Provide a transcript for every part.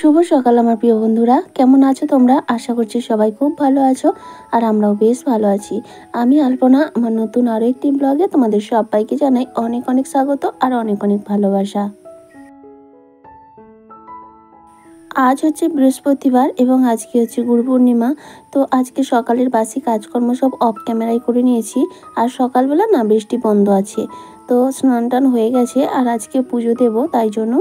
শুভ সকাল আমার প্রিয় বন্ধুরা, কেমন আছো তোমরা? আশা করছি সবাই খুব ভালো আছো আর আমরাও বেশ ভালো আছি। আমি আলপনা, আমার নতুন আরও একটি ব্লগে তোমাদের সবাইকে জানাই অনেক অনেক স্বাগত আর অনেক অনেক ভালোবাসা। আজ হচ্ছে বৃহস্পতিবার এবং আজকে হচ্ছে গুরু পূর্ণিমা। তো আজকে সকালের বাসি কাজকর্ম সব অফ ক্যামেরায় করে নিয়েছি। আর সকালবেলা না বৃষ্টি বন্ধ আছে, তো স্নান টান হয়ে গেছে আর আজকে পুজো দেব, তাই জন্য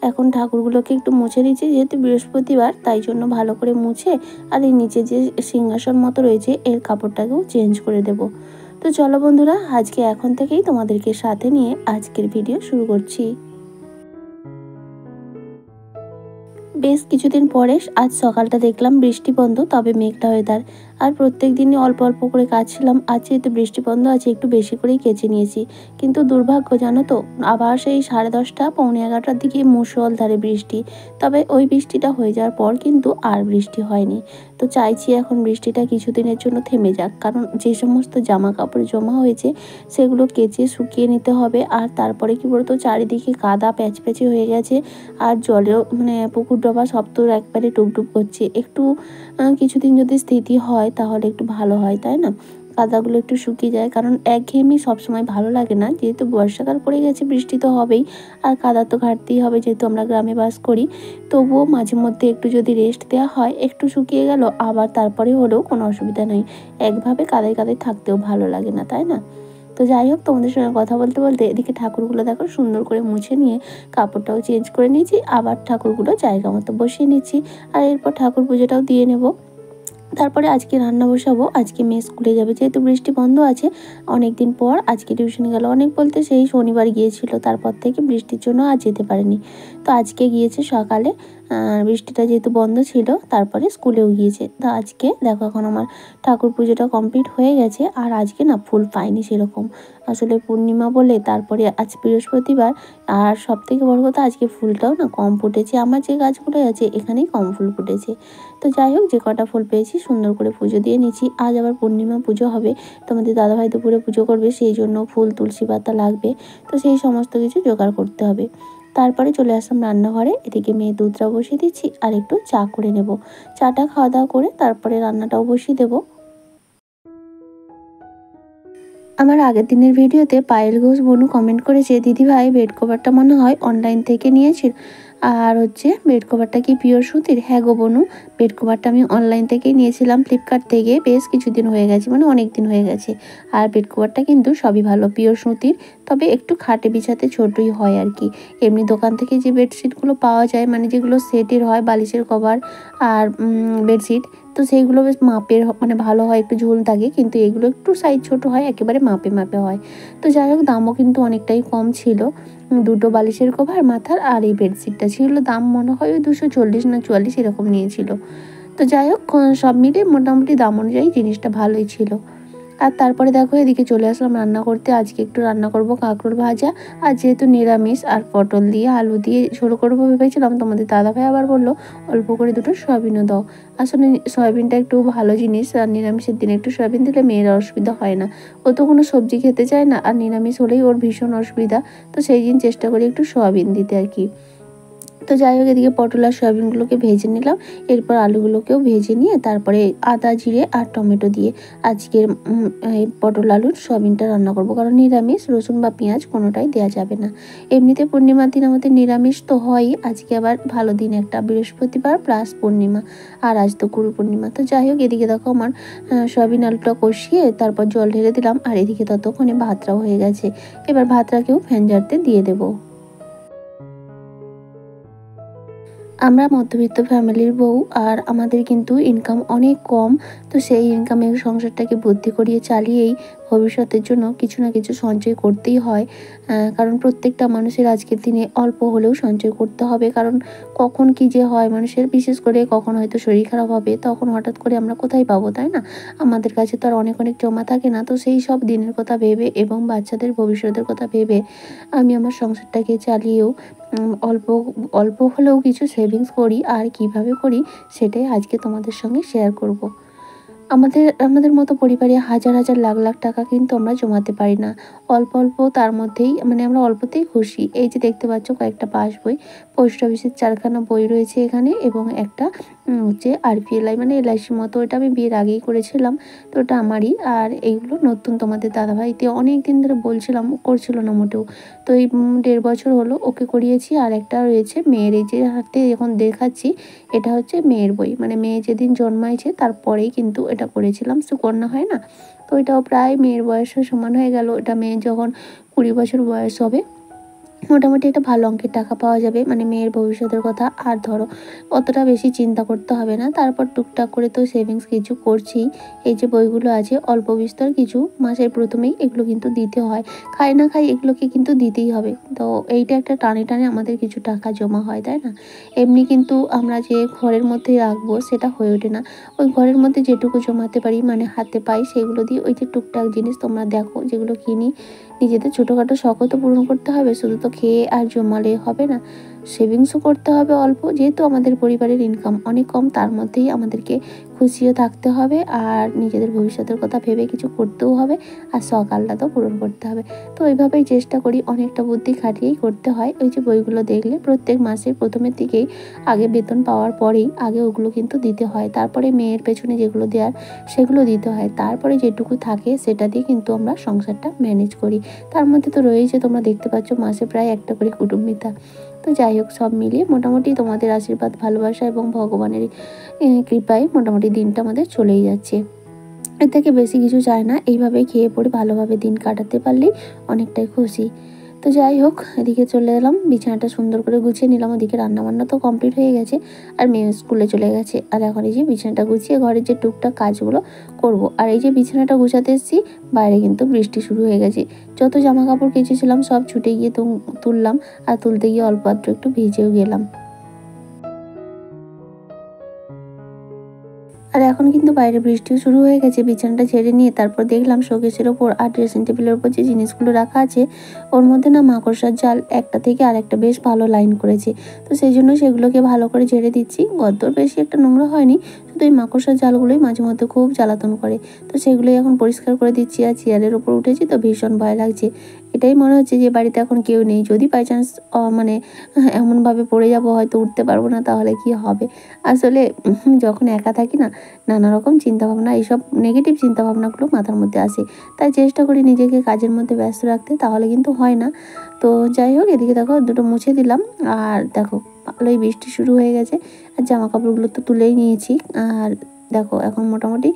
এখন ঠাকুরগুলোকে একটু মুছে নিচ্ছি। যেহেতু বৃহস্পতিবার তাই জন্য ভালো করে মুছে আর এই নিচে যে সিংহাসন মতো রয়েছে এর কাপড়টাকেও চেঞ্জ করে দেব। তো চলো বন্ধুরা, আজকে এখন থেকেই তোমাদেরকে সাথে নিয়ে আজকের ভিডিও শুরু করছি। বেশ কিছুদিন পরে আজ সকালটা দেখলাম বৃষ্টি বন্ধ, তবে মেঘলা ওয়েদার। আর প্রত্যেক দিনই অল্প অল্প করে কাচছিলাম, আজ যেহেতু বৃষ্টি বন্ধ আছে একটু বেশি করেই কেচে নিয়েছি। কিন্তু দুর্ভাগ্য জানো তো, আবার সেই 10:30 পৌনে 11টার দিকে মুষলধারে বৃষ্টি। তবে ওই বৃষ্টিটা হয়ে যাওয়ার পর কিন্তু আর বৃষ্টি হয়নি। তো চাইছি এখন বৃষ্টিটা কিছুদিনের জন্য থেমে যাক, কারণ যে সমস্ত জামা কাপড় জমা হয়েছে সেগুলো কেচে শুকিয়ে নিতে হবে। আর তারপরে কি বলতো, চারিদিকে কাদা প্যাচপ্যাচে হয়ে গেছে আর জলেও পুকুর ডোবা সব তো একবারে টুপটুপ করছে। একটু কিছুদিন যদি স্থিতি হয় তাহলে একটু ভালো হয়, তাই না? কাদাগুলো একটু শুকিয়ে যায়, কারণ একঘেয়েমি সবসময় ভালো লাগে না। যেহেতু বর্ষাকাল পড়ে গেছে, বৃষ্টি তো হবেই আর কাদা তো ঘাটতেই হবে, যেহেতু আমরা গ্রামে বাস করি। তবুও মাঝে মধ্যে একটু যদি রেস্ট দেওয়া হয়, একটু শুকিয়ে গেল আবার তারপরে হলেও কোনো অসুবিধা নেই। একভাবে কাদায় কাদায় থাকতেও ভালো লাগে না, তাই না? তো যাই হোক, তোমাদের সঙ্গে কথা বলতে বলতে এদিকে ঠাকুরগুলো দেখো সুন্দর করে মুছে নিয়ে কাপড়টাও চেঞ্জ করে নিয়েছি, আবার ঠাকুরগুলো জায়গা মতো বসিয়ে নিচ্ছি। আর এরপর ঠাকুর পুজোটাও দিয়ে নেব। তারপরে আজকে রান্না বসাবো। আজকে মেয়ে স্কুলে যাবে, যেহেতু বৃষ্টি বন্ধ আছে। অনেক দিন পর আজকে টিউশনে গেল, অনেক বলতে সেই শনিবার গিয়েছিল, তারপর থেকে বৃষ্টির জন্য আজ যেতে পারেনি। তো আজকে গিয়েছে সকালে, বৃষ্টিটা যেহেতু বন্ধ ছিল তারপরে স্কুলেও গিয়েছে। তো আজকে দেখো এখন আমার ঠাকুর পুজোটা কমপ্লিট হয়ে গেছে। আর আজকে না ফুল পাইনি সেরকম, আসলে পূর্ণিমা বলে, তারপরে আজ বৃহস্পতিবার। আর সব থেকে বড় কথা, আজকে ফুলটাও না কম ফুটেছে। আমার যে গাছগুলো আছে এখানেই কম ফুল ফুটেছে। তো যাই হোক, যে কটা ফুল পেয়েছি সুন্দর করে পুজো দিয়ে নিচ্ছি। আজ আবার পূর্ণিমা পুজো হবে, তোমাদের দাদাভাই দুপুরে পুজো করবে, সেই জন্য ফুল তুলসী পাতা লাগবে। তো সেই সমস্ত কিছু জোগাড় করতে হবে। তারপরে চলে আসলাম রান্নাঘরে, এদিকে মেয়ে দুধটাও বসিয়ে দিচ্ছি আর একটু চা করে নেব। চাটা খাওয়া দাওয়া করে তারপরে রান্নাটাও বসিয়ে দেবো। আমার আগের দিনের ভিডিওতে পায়েল ঘোষ বনু কমেন্ট করেছে, দিদিভাই বেড কভারটা মনে হয় অনলাইন থেকে নিয়েছিল, আর হচ্ছে বেড কভারটা কি পিওর সুতির? হ্যাঁ গো বনু, বেড কভারটা আমি অনলাইন থেকেই নিয়েছিলাম, ফ্লিপকার্ট থেকে। বেশ কিছুদিন হয়ে গেছে, মানে অনেক দিন হয়ে গেছে। আর বেড কভারটা কিন্তু সবই ভালো, পিওর সুতির। তবে একটু খাটে বিছাতে ছোটই হয় আর কি। এমনি দোকান থেকে যে বেডশিটগুলো পাওয়া যায়, মানে যেগুলো সেটের হয়, বালিশের কভার আর বেডশিট, তো সেইগুলো বেশ মাপের মানে ভালো হয়, একটু ঝোল থাকে। কিন্তু এগুলো একটু সাইজ ছোট হয়, একেবারে মাপে মাপে হয়। তো যাই হোক, দামও কিন্তু অনেকটাই কম ছিল। দুটো বালিশের কভার মাথার আর এই বেডশিটটা ছিল দাম মনে হয় ওই 240 না 44 এরকম নিয়েছিল। তো যাই হোক, সব মিলে মোটামুটি দাম অনুযায়ী জিনিসটা ভালোই ছিল। আর তারপরে দেখো এদিকে চলে আসলাম রান্না করতে। আজকে একটু রান্না করব কাঁকরোল ভাজা। আর যেহেতু নিরামিষ, আর পটল দিয়ে আলু দিয়ে ঝোল করবো ভেবেছিলাম, তোমাদের দাদাভাই আবার বললো অল্প করে দুটো সয়াবিনও দাও। আসলে সয়াবিনটা একটু ভালো জিনিস, আর নিরামিষের দিনে একটু সয়াবিন দিলে মেয়ের অসুবিধা হয় না। ও তো কোনো সবজি খেতে চায় না, আর নিরামিষ হলেই ওর ভীষণ অসুবিধা। তো সেই দিন চেষ্টা করি একটু সয়াবিন দিতে আর কি। তো যাই হোক, এদিকে পটল আর সয়াবিনগুলোকে ভেজে নিলাম। এরপর আলুগুলোকেও ভেজে নিয়ে তারপরে আদা জিরে আর টমেটো দিয়ে আজকের এই পটল আলুর সয়াবিনটা রান্না করব, কারণ নিরামিষ, রসুন বা পেঁয়াজ কোনোটাই দেওয়া যাবে না। এমনিতে পূর্ণিমার দিন আমাদের নিরামিষ তো হয়ই, আজকে আবার ভালো দিন একটা, বৃহস্পতিবার প্লাস পূর্ণিমা। আর আজ তো গুরু পূর্ণিমা। তো যাই হোক, এদিকে দেখো আমার সয়াবিন আলুটা কষিয়ে তারপর জল ঢেলে দিলাম। আর এদিকে ততক্ষণে ভাতটাও হয়ে গেছে। এবার ভাতটাকেও ফ্যান ঝাড়তে দিয়ে দেবো। আমরা মধ্যবিত্ত ফ্যামিলির বউ, আর আমাদের কিন্তু ইনকাম অনেক কম। তো সেই ইনকামে সংসারটাকে বুদ্ধি করিয়ে চালিয়েই ভবিষ্যতের জন্য কিছু না কিছু সঞ্চয় করতেই হয়। কারণ প্রত্যেকটা মানুষের আজকের দিনে অল্প হলেও সঞ্চয় করতে হবে, কারণ কখন কি যে হয় মানুষের, বিশেষ করে কখন হয়তো শরীর খারাপ হবে, তখন হঠাৎ করে আমরা কোথায় পাবো, তাই না? আমাদের কাছে তো আর অনেক অনেক জমা থাকে না। তো সেই সব দিনের কথা ভেবে এবং বাচ্চাদের ভবিষ্যতের কথা ভেবে আমি আমার সংসারটাকে চালিয়েও অল্প অল্প হলেও কিছু সেভিংস করি। আর কিভাবে করি সেটাই আজকে তোমাদের সঙ্গে শেয়ার করব। আমাদের আমাদের মতো পরিবারে হাজার হাজার লাখ লাখ টাকা কিন্তু আমরা জমাতে পারি না। অল্প অল্প তার মধ্যেই মানে আমরা অল্পতেই খুশি। এই যে দেখতে পাচ্ছ কয়েকটা পাসবই, পোস্ট অফিসের ৪ খানা বই রয়েছে এখানে এবং একটা হচ্ছে আরপিএলআই মানে এলআইসির মতো। এটা আমি বিয়ের আগেই করেছিলাম। তো ওটা আমারই। আর এইগুলো নতুন তোমাদের দাদাভাইকে অনেকদিন ধরে বলছিলাম, ও করছিল না মোটেও। তো এই ১.৫ বছর হলো ওকে করিয়েছি। আর একটা রয়েছে মেয়ের, এই যে হাতে এখন দেখাচ্ছি এটা হচ্ছে মেয়ের বই। মানে মেয়ে যেদিন জন্মাইছে তারপরেই কিন্তু এটা করেছিলাম। সুকন্যা হয় না? তো এটাও প্রায় মেয়ের বয়সের সমান হয়ে গেল। এটা মেয়ের যখন ২০ বছর বয়স হবে মোটামুটি একটা ভালো অঙ্কের টাকা পাওয়া যাবে। মানে মেয়ের ভবিষ্যতের কথা আর ধরো অতটা বেশি চিন্তা করতে হবে না। তারপর টুকটাক করে তো সেভিংস কিছু করছি। এই যে বইগুলো আছে অল্প বিস্তর কিছু মাসের প্রথমেই এগুলো কিন্তু দিতে হয়। খাই না খাই এগুলোকে কিন্তু দিতেই হবে। তো এইটা একটা টানে টানে আমাদের কিছু টাকা জমা হয়, তাই না? এমনি কিন্তু আমরা যে ঘরের মধ্যে রাখবো সেটা হয়ে ওঠে না। ওই ঘরের মধ্যে যেটুকু জমাতে পারি মানে হাতে পাই সেগুলো দিয়ে ওই যে টুকটাক জিনিস তোমরা দেখো যেগুলো কিনি, নিজেদের ছোটোখাটো শখও তো পূরণ করতে হবে। শুধু তো খেয়ে আর জমালে হবে না, সেভিংসও করতে হবে অল্প। যেহেতু আমাদের পরিবারের ইনকাম অনেক কম, তার মধ্যেই আমাদেরকে খুশিও থাকতে হবে আর নিজেদের ভবিষ্যতের কথা ভেবে কিছু করতেও হবে আর শখ আহ্লাদও পূরণ করতে হবে। তো এইভাবেই চেষ্টা করি, অনেকটা বুদ্ধি খাটিয়েই করতে হয়। ওই যে বইগুলো দেখলে প্রত্যেক মাসের প্রথমের দিকেই আগে বেতন পাওয়ার পরেই আগে ওগুলো কিন্তু দিতে হয়। তারপরে মেয়ের পেছনে যেগুলো দেওয়ার সেগুলো দিতে হয়। তারপরে যেটুকু থাকে সেটা দিয়ে কিন্তু আমরা সংসারটা ম্যানেজ করি। তার মধ্যে তো রয়েছে তোমরা দেখতে পাচ্ছ মাসে প্রায় একটা করে কুটুম্বিতা। তো যাই হোক সব মিলিয়ে মোটামুটি তোমাদের আশীর্বাদ, ভালোবাসা এবং ভগবানের কৃপায় মোটামুটি দিনটা আমাদের চলেই যাচ্ছে। এর থেকে বেশি কিছু চাই না। এইভাবে খেয়ে পরে ভালোভাবে দিন কাটাতে পারলেই অনেকটাই খুশি। তো যাই হোক এদিকে চলে এলাম, বিছানাটা সুন্দর করে গুছিয়ে নিলাম। ওদিকে রান্নাবান্না তো কমপ্লিট হয়ে গেছে আর মেয়ে স্কুলে চলে গেছে। আর এখন এই যে বিছানাটা গুছিয়ে ঘরের যে টুকটাক কাজগুলো করব। আর এই যে বিছানাটা গুছাতে এসেছি, বাইরে কিন্তু বৃষ্টি শুরু হয়ে গেছে। যত জামা কাপড় কেচেছিলাম সব ছুটে গিয়ে তুললাম। আর তুলতে গিয়ে অল্প আধটু একটু ভিজেও গেলাম। আর এখন কিন্তু বাইরে বৃষ্টিও শুরু হয়ে গেছে। বিছানাটা ঝেড়ে নিয়ে তারপর দেখলাম শোকেসের ওপর আর ড্রেসিং টেবিলের ওপর যে জিনিসগুলো রাখা আছে ওর মধ্যে না মাকড়সার জাল একটা থেকে আরেকটা বেশ ভালো লাইন করেছে। তো সেই জন্য সেগুলোকে ভালো করে ঝেড়ে দিচ্ছি। গদ্দর বেশি একটা নোংরা হয়নি, শুধু এই মাকড়সার জালগুলোই মাঝে মধ্যে খুব জ্বালাতন করে। তো সেগুলোই এখন পরিষ্কার করে দিচ্ছি। আর চেয়ারের ওপর উঠেছি তো ভীষণ ভয় লাগছে। এটাই মনে হচ্ছে যে বাড়িতে এখন কেউ নেই, যদি বাই চান্স মানে এমনভাবে পড়ে যাবো হয়তো উঠতে পারবো না, তাহলে কি হবে। আসলে যখন একা থাকি না, নানা রকম চিন্তাভাবনা, এইসব নেগেটিভ চিন্তাভাবনাগুলো মাথার মধ্যে আসে। তাই চেষ্টা করি নিজেকে কাজের মধ্যে ব্যস্ত রাখতে, তাহলে কিন্তু হয় না। তো যাই হোক এদিকে দেখো দুটো মুছে দিলাম। আর দেখো ভালোই বৃষ্টি শুরু হয়ে গেছে। আর জামা কাপড়গুলো তো তুলেই নিয়েছি। আর দেখো এখন মোটামুটি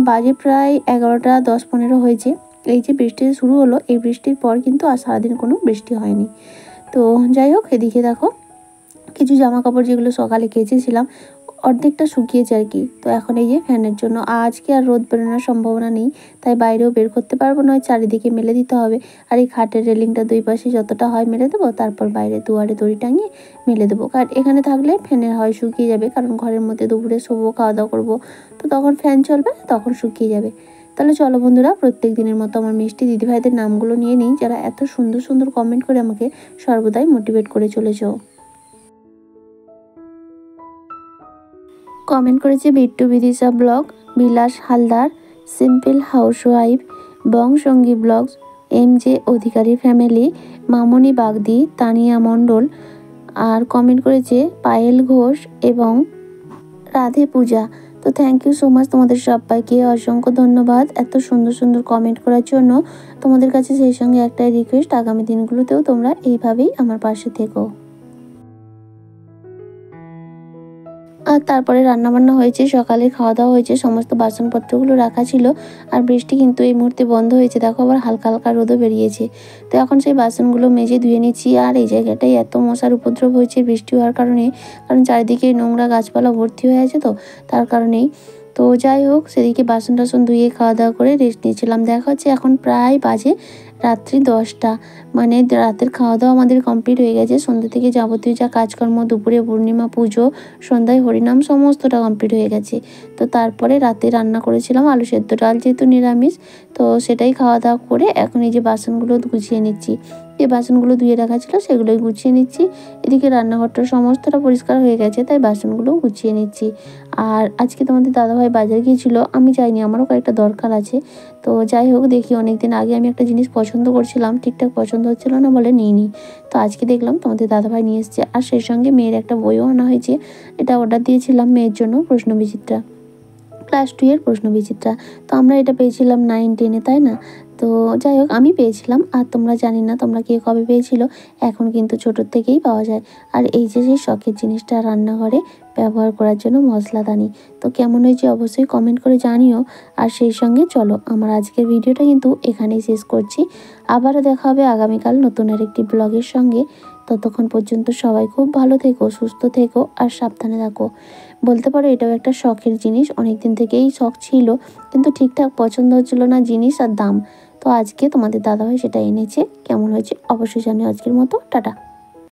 বাজে প্রায় 11টা 10-15 হয়েছে। এই যে বৃষ্টি শুরু হলো, এই বৃষ্টির পর কিন্তু আর সারাদিন কোনো বৃষ্টি হয়নি। তো যাই হোক এদিকে দেখো কিছু জামা কাপড় যেগুলো সকালে কেচেছিলাম অর্ধেকটা শুকিয়েছে আর কি। তো এখন এই যে ফ্যানের জন্য আজকে আর রোদ বেরোনোর সম্ভাবনা নেই, তাই বাইরেও বের করতে পারবো না, চারিদিকে মেলে দিতে হবে। আর এই খাটের রেলিংটা দুই পাশে যতটা হয় মেলে দেবো, তারপর বাইরে দুয়ারে দড়ি টাঙিয়ে মেলে দেবো। কারণ এখানে থাকলে ফ্যানের হয় শুকিয়ে যাবে, কারণ ঘরের মধ্যে দুপুরে শোবো, খাওয়া দাওয়া করবো, তো তখন ফ্যান চলবে, তখন শুকিয়ে যাবে। তাহলে চলো বন্ধুরা, প্রত্যেক দিনের মতো আমার মিষ্টি দিদিভাইদের নামগুলো নিয়ে নিই, যারা এত সুন্দর সুন্দর কমেন্ট করে আমাকে সর্বদাই মোটিভেট করে চলেছো। কমেন্ট করেছে Bittu Bidisha vlog, Bilas Haldar, simple housewife, Bongsangi vlogs, MJ Adhikari family, Mamoni Bagdi, Tania Mondal. আর কমেন্ট করেছে পায়েল ঘোষ এবং রাধে পূজা। তো থ্যাংক ইউ সো মাচ, তোমাদের সবাইকে অসংখ্য ধন্যবাদ এত সুন্দর সুন্দর কমেন্ট করার জন্য। তোমাদের কাছে সেই সঙ্গে একটাই রিকোয়েস্ট, আগামী দিনগুলোতেও তোমরা এইভাবেই আমার পাশে থেকো। আর তারপরে রান্নাবান্না হয়েছে, সকালে খাওয়া দাওয়া হয়েছে, সমস্ত বাসনপত্রগুলো রাখা ছিল। আর বৃষ্টি কিন্তু এই মুহূর্তে বন্ধ হয়েছে, দেখো আবার হালকা হালকা রোদও বেরিয়েছে। তো এখন সেই বাসনগুলো মেজে ধুয়ে নিচ্ছি। আর এই জায়গাটায় এত মশার উপদ্রব হয়েছে বৃষ্টি হওয়ার কারণে, কারণ চারিদিকে নোংরা গাছপালা ভর্তি হয়ে আছে, তো তার কারণেই। তো যাই হোক সেদিকে বাসন টাসন ধুয়ে খাওয়া দাওয়া করে রেস্ট নিয়েছিলাম। দেখা হচ্ছে এখন প্রায় বাজে রাত্রি 10টা, মানে রাতের খাওয়া দাওয়া আমাদের কমপ্লিট হয়ে গেছে। সন্ধ্যা থেকে যাবতীয় যা কাজকর্ম, দুপুরে পূর্ণিমা পুজো, সন্ধ্যায় হরিনাম, সমস্তটা কমপ্লিট হয়ে গেছে। তো তারপরে রাতে রান্না করেছিলাম আলু সেদ্ধ ডাল, যেহেতু নিরামিষ, তো সেটাই খাওয়া দাওয়া করে এখন এই যে বাসনগুলো গুছিয়ে নিচ্ছি। যে বাসনগুলো ধুয়ে রাখা ছিল সেগুলোই গুছিয়ে নিচ্ছি। এদিকে রান্নাঘরটা সমস্তটা পরিষ্কার হয়ে গেছে, তাই বাসনগুলোও গুছিয়ে নিচ্ছি। আর আজকে তোমাদের দাদাভাই বাজারে গিয়েছিল, আমি যাইনি, আমারও কয়েকটা দরকার আছে। তো যাই হোক, দেখি অনেকদিন আগে আমি একটা জিনিস পছন্দ করছিলাম, ঠিকঠাক পছন্দ হচ্ছিল না বলে নিইনি। তো আজকে দেখলাম তোমাদের দাদাভাই নিয়ে এসছে, আর সেই সঙ্গে মেয়ের একটা বইও আনা হয়েছে। এটা অর্ডার দিয়েছিলাম মেয়ের জন্য, প্রশ্নবিচিত্রা, ক্লাস 2 এর প্রশ্নবিচিত্রা। তো আমরা এটা পেয়েছিলাম 9-10-এ, তাই না? তো যাই হোক, আমি পেয়েছিলাম, আর তোমরা জানি না তোমরা কে কবে পেয়েছিল। এখন কিন্তু ছোটোর থেকেই পাওয়া যায়। আর এই যে সেই শখের জিনিসটা রান্নাঘরে ব্যবহার করার জন্য মশলাদানি। তো কেমন হয়েছে অবশ্যই কমেন্ট করে জানিও। আর সেই সঙ্গে চলো, আমার আজকের ভিডিওটা কিন্তু এখানেই শেষ করছি। আবারও দেখা হবে আগামীকাল নতুন আরেকটি ব্লগের সঙ্গে। ততক্ষণ পর্যন্ত সবাই খুব ভালো থেকো, সুস্থ থেকো আর সাবধানে থাকো। বলতে পারো এটাও একটা শখের জিনিস, অনেক দিন থেকেই শখ ছিল, কিন্তু ঠিকঠাক পছন্দ হচ্ছিল না জিনিস আর দাম। তো আজকে তোমাদের দাদাভাই সেটা এনেছে। কেমন হয়েছে অবশ্যই জানিও। আজকের মতো টাটা।